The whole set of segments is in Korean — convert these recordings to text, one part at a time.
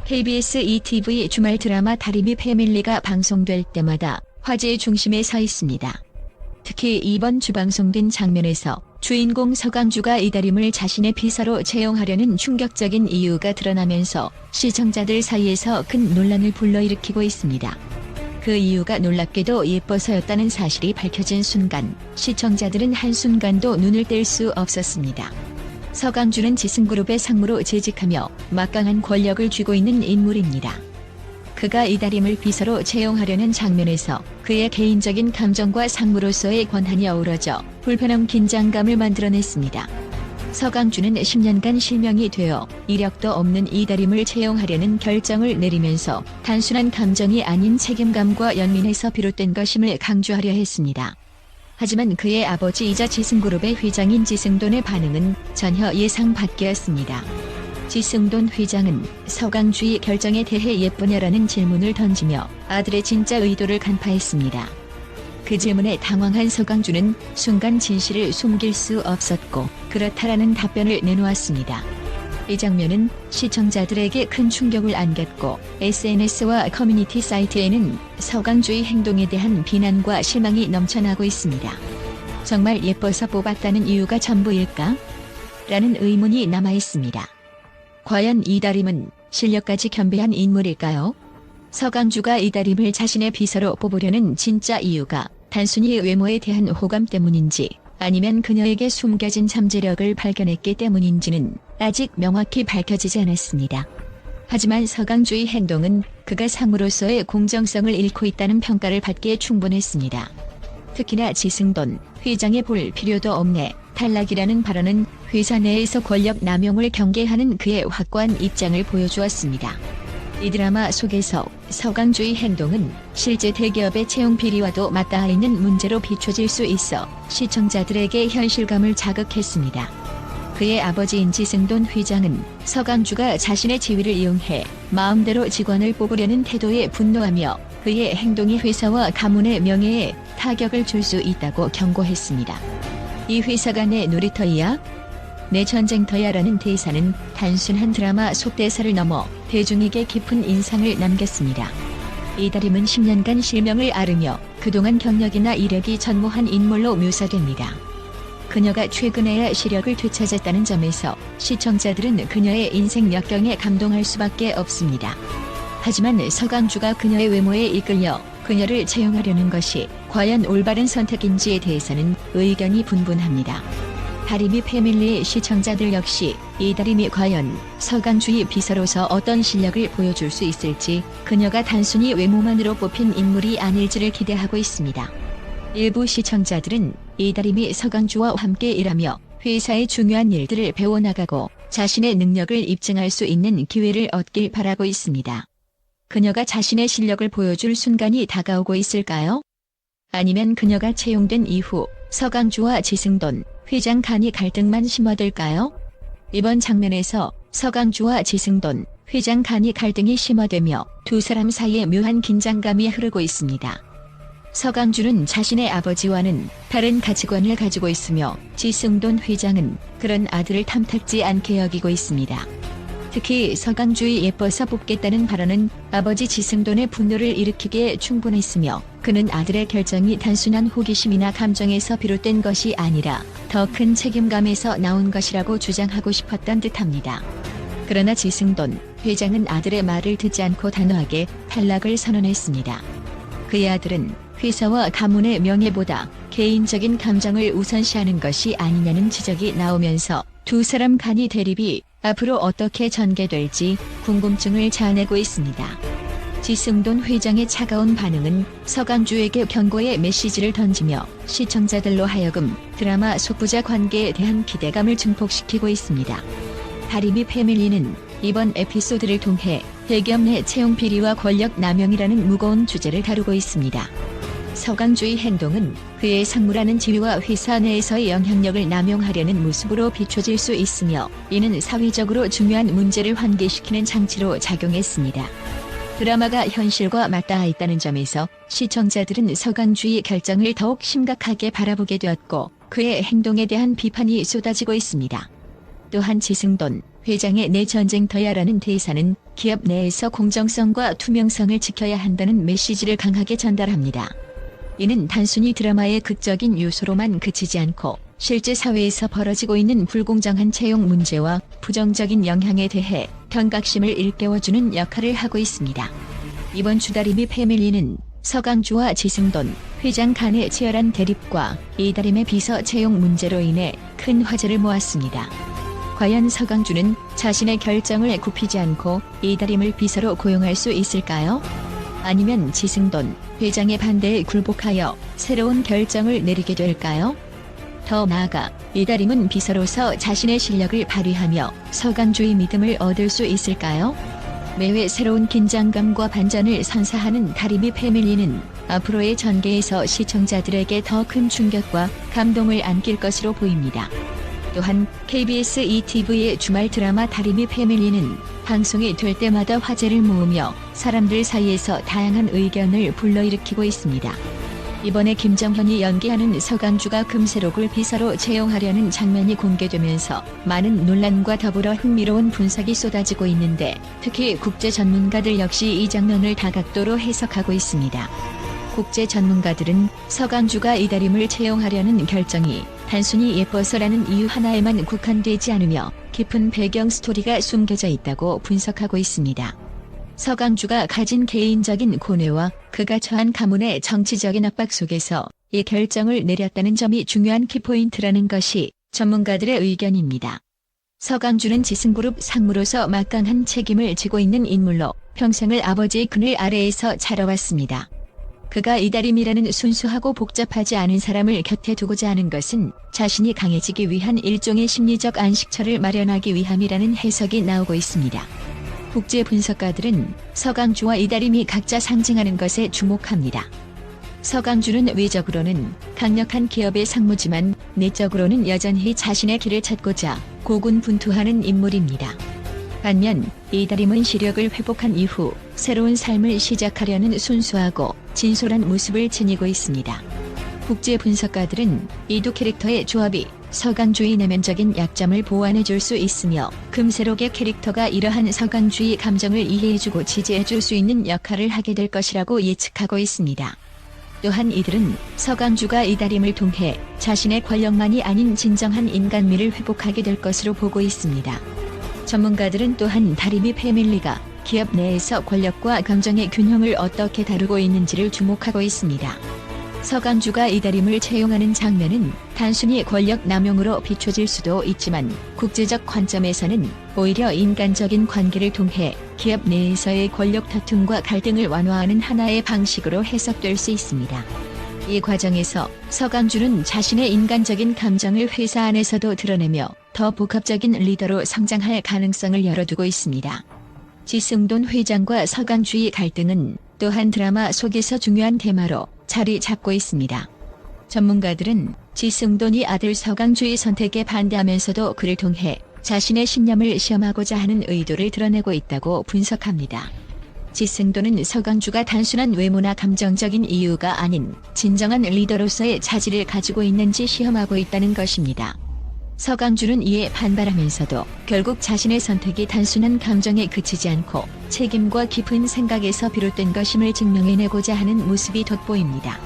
KBS ETV 주말 드라마 다리미 패밀리가 방송될 때마다 화제의 중심에 서 있습니다. 특히 이번 주 방송된 장면에서 주인공 서강주가 이다림을 자신의 비서로 채용하려는 충격적인 이유가 드러나면서 시청자들 사이에서 큰 논란을 불러일으키고 있습니다. 그 이유가 놀랍게도 예뻐서였다는 사실이 밝혀진 순간 시청자들은 한순간도 눈을 뗄 수 없었습니다. 서강주는 지승그룹의 상무로 재직하며 막강한 권력을 쥐고 있는 인물입니다. 그가 이다림을 비서로 채용하려는 장면에서 그의 개인적인 감정과 상무로서의 권한이 어우러져 불편한 긴장감을 만들어냈습니다. 서강주는 10년간 실명이 되어 이력도 없는 이다림을 채용하려는 결정을 내리면서 단순한 감정이 아닌 책임감과 연민에서 비롯된 것임을 강조하려 했습니다. 하지만 그의 아버지이자 지승그룹의 회장인 지승돈의 반응은 전혀 예상 밖이었습니다. 지승돈 회장은 서강주의 결정에 대해 예쁘냐라는 질문을 던지며 아들의 진짜 의도를 간파했습니다. 그 질문에 당황한 서강주는 순간 진실을 숨길 수 없었고 그렇다라는 답변을 내놓았습니다. 이 장면은 시청자들에게 큰 충격을 안겼고 SNS와 커뮤니티 사이트에는 서강주의 행동에 대한 비난과 실망이 넘쳐나고 있습니다. 정말 예뻐서 뽑았다는 이유가 전부일까? 라는 의문이 남아있습니다. 과연 이다림은 실력까지 겸비한 인물일까요? 서강주가 이다림을 자신의 비서로 뽑으려는 진짜 이유가 단순히 외모에 대한 호감 때문인지 아니면 그녀에게 숨겨진 잠재력을 발견했기 때문인지는 아직 명확히 밝혀지지 않았습니다. 하지만 서강주의 행동은 그가 상무로서의 공정성을 잃고 있다는 평가를 받기에 충분했습니다. 특히나 지승돈 회장의 볼 필요도 없네 탈락이라는 발언은 회사 내에서 권력 남용을 경계하는 그의 확고한 입장을 보여주었습니다. 이 드라마 속에서 서강주의 행동은 실제 대기업의 채용 비리와도 맞닿아 있는 문제로 비춰질 수 있어 시청자들에게 현실감을 자극했습니다. 그의 아버지인 지승돈 회장은 서강주가 자신의 지위를 이용해 마음대로 직원을 뽑으려는 태도에 분노하며 그의 행동이 회사와 가문의 명예에 타격을 줄 수 있다고 경고했습니다. 이 회사가 내 놀이터이야? 내 전쟁터야라는 대사는 단순한 드라마 속대사를 넘어 대중에게 깊은 인상을 남겼습니다. 이다림은 10년간 실명을 앓으며 그동안 경력이나 이력이 전무한 인물로 묘사됩니다. 그녀가 최근에야 시력을 되찾았다는 점에서 시청자들은 그녀의 인생 역경에 감동할 수밖에 없습니다. 하지만 서강주가 그녀의 외모에 이끌려 그녀를 채용하려는 것이 과연 올바른 선택인지에 대해서는 의견이 분분합니다. 다리미 패밀리의 시청자들 역시 이다림이 과연 서강주의 비서로서 어떤 실력을 보여줄 수 있을지 그녀가 단순히 외모만으로 뽑힌 인물이 아닐지를 기대하고 있습니다. 일부 시청자들은 이다림이 서강주와 함께 일하며 회사의 중요한 일들을 배워나가고 자신의 능력을 입증할 수 있는 기회를 얻길 바라고 있습니다. 그녀가 자신의 실력을 보여줄 순간이 다가오고 있을까요? 아니면 그녀가 채용된 이후 서강주와 지승돈 회장 간의 갈등만 심화될까요? 이번 장면에서 서강주와 지승돈 회장 간의 갈등이 심화되며 두 사람 사이에 묘한 긴장감이 흐르고 있습니다. 서강주는 자신의 아버지와는 다른 가치관을 가지고 있으며 지승돈 회장은 그런 아들을 탐탁지 않게 여기고 있습니다. 특히 서강주의 예뻐서 뽑겠다는 발언은 아버지 지승돈의 분노를 일으키기에 충분했으며 그는 아들의 결정이 단순한 호기심이나 감정에서 비롯된 것이 아니라 더 큰 책임감에서 나온 것이라고 주장하고 싶었던 듯합니다. 그러나 지승돈 회장은 아들의 말을 듣지 않고 단호하게 탈락을 선언했습니다. 그의 아들은 회사와 가문의 명예보다 개인적인 감정을 우선시하는 것이 아니냐는 지적이 나오면서 두 사람 간의 대립이 앞으로 어떻게 전개될지 궁금증을 자아내고 있습니다. 지승돈 회장의 차가운 반응은 서강주에게 경고의 메시지를 던지며 시청자들로 하여금 드라마 속부자 관계에 대한 기대감을 증폭시키고 있습니다. 다리미 패밀리는 이번 에피소드를 통해 대기업 내 채용 비리와 권력 남용이라는 무거운 주제를 다루고 있습니다. 서강주의 행동은 그의 상무라는 지위와 회사 내에서의 영향력을 남용하려는 모습으로 비춰질 수 있으며 이는 사회적으로 중요한 문제를 환기시키는 장치로 작용했습니다. 드라마가 현실과 맞닿아 있다는 점에서 시청자들은 서강주의 결정을 더욱 심각하게 바라보게 되었고 그의 행동에 대한 비판이 쏟아지고 있습니다. 또한 지승돈 회장의 내 전쟁터야라는 대사는 기업 내에서 공정성과 투명성을 지켜야 한다는 메시지를 강하게 전달합니다. 이는 단순히 드라마의 극적인 요소로만 그치지 않고 실제 사회에서 벌어지고 있는 불공정한 채용 문제와 부정적인 영향에 대해 경각심을 일깨워주는 역할을 하고 있습니다. 이번 주 다리미 패밀리는 서강주와 지승돈 회장 간의 치열한 대립과 이다림의 비서 채용 문제로 인해 큰 화제를 모았습니다. 과연 서강주는 자신의 결정을 굽히지 않고 이다림을 비서로 고용할 수 있을까요? 아니면 지승돈 회장의 반대에 굴복하여 새로운 결정을 내리게 될까요? 더 나아가 이다림은 비서로서 자신의 실력을 발휘하며 서강주의 믿음을 얻을 수 있을까요? 매회 새로운 긴장감과 반전을 선사하는 다리미 패밀리는 앞으로의 전개에서 시청자들에게 더 큰 충격과 감동을 안길 것으로 보입니다. 또한 KBS ETV의 주말 드라마 다리미 패밀리는 방송이 될 때마다 화제를 모으며 사람들 사이에서 다양한 의견을 불러일으키고 있습니다. 이번에 김정현이 연기하는 서강주가 금세록을 비서로 채용하려는 장면이 공개되면서 많은 논란과 더불어 흥미로운 분석이 쏟아지고 있는데 특히 국제 전문가들 역시 이 장면을 다각도로 해석하고 있습니다. 국제 전문가들은 서강주가 이다림을 채용하려는 결정이 단순히 예뻐서라는 이유 하나에만 국한되지 않으며 깊은 배경 스토리가 숨겨져 있다고 분석하고 있습니다. 서강주가 가진 개인적인 고뇌와 그가 처한 가문의 정치적인 압박 속에서 이 결정을 내렸다는 점이 중요한 키포인트라는 것이 전문가들의 의견입니다. 서강주는 지승그룹 상무로서 막강한 책임을 지고 있는 인물로 평생을 아버지의 그늘 아래에서 자라왔습니다. 그가 이다림이라는 순수하고 복잡하지 않은 사람을 곁에 두고자 하는 것은 자신이 강해지기 위한 일종의 심리적 안식처를 마련하기 위함이라는 해석이 나오고 있습니다. 국제 분석가들은 서강주와 이다림이 각자 상징하는 것에 주목합니다. 서강주는 외적으로는 강력한 기업의 상무지만 내적으로는 여전히 자신의 길을 찾고자 고군분투하는 인물입니다. 반면 이다림은 시력을 회복한 이후 새로운 삶을 시작하려는 순수하고 진솔한 모습을 지니고 있습니다. 국제 분석가들은 이 두 캐릭터의 조합이 서강주의 내면적인 약점을 보완해줄 수 있으며 금세록의 캐릭터가 이러한 서강주의 감정을 이해해주고 지지해줄 수 있는 역할을 하게 될 것이라고 예측하고 있습니다. 또한 이들은 서강주가 이다림을 통해 자신의 권력만이 아닌 진정한 인간미를 회복하게 될 것으로 보고 있습니다. 전문가들은 또한 다리미 패밀리가 기업 내에서 권력과 감정의 균형을 어떻게 다루고 있는지를 주목하고 있습니다. 서강주가 이다림을 채용하는 장면은 단순히 권력 남용으로 비춰질 수도 있지만 국제적 관점에서는 오히려 인간적인 관계를 통해 기업 내에서의 권력 다툼과 갈등을 완화하는 하나의 방식으로 해석될 수 있습니다. 이 과정에서 서강주는 자신의 인간적인 감정을 회사 안에서도 드러내며 더 복합적인 리더로 성장할 가능성을 열어두고 있습니다. 지승돈 회장과 서강주의 갈등은 또한 드라마 속에서 중요한 테마로 자리 잡고 있습니다. 전문가들은 지승돈이 아들 서강주의 선택에 반대하면서도 그를 통해 자신의 신념을 시험하고자 하는 의도를 드러내고 있다고 분석합니다. 지승돈은 서강주가 단순한 외모나 감정적인 이유가 아닌 진정한 리더로서의 자질을 가지고 있는지 시험하고 있다는 것입니다. 서강주는 이에 반발하면서도 결국 자신의 선택이 단순한 감정에 그치지 않고 책임과 깊은 생각에서 비롯된 것임을 증명해내고자 하는 모습이 돋보입니다.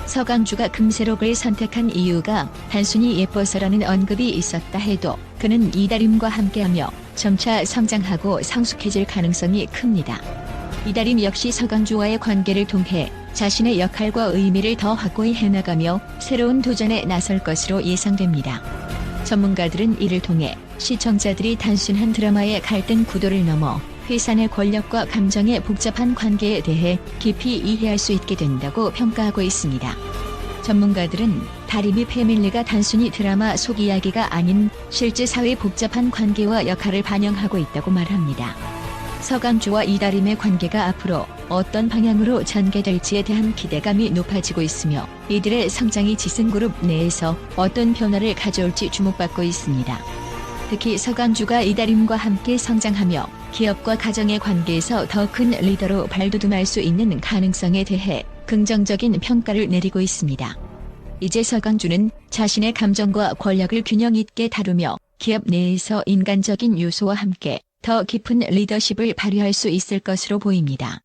서강주가 금세록을 선택한 이유가 단순히 예뻐서라는 언급이 있었다 해도 그는 이다림과 함께하며 점차 성장하고 성숙해질 가능성이 큽니다. 이다림 역시 서강주와의 관계를 통해 자신의 역할과 의미를 더 확고히 해나가며 새로운 도전에 나설 것으로 예상됩니다. 전문가들은 이를 통해 시청자들이 단순한 드라마의 갈등 구도를 넘어 회사 내 권력과 감정의 복잡한 관계에 대해 깊이 이해할 수 있게 된다고 평가하고 있습니다. 전문가들은 다리미 패밀리가 단순히 드라마 속 이야기가 아닌 실제 사회 복잡한 관계와 역할을 반영하고 있다고 말합니다. 서강주와 이다림의 관계가 앞으로 어떤 방향으로 전개될지에 대한 기대감이 높아지고 있으며 이들의 성장이 지승그룹 내에서 어떤 변화를 가져올지 주목받고 있습니다. 특히 서강주가 이다림과 함께 성장하며 기업과 가정의 관계에서 더 큰 리더로 발돋움할 수 있는 가능성에 대해 긍정적인 평가를 내리고 있습니다. 이제 서강주는 자신의 감정과 권력을 균형 있게 다루며 기업 내에서 인간적인 요소와 함께 더 깊은 리더십을 발휘할 수 있을 것으로 보입니다.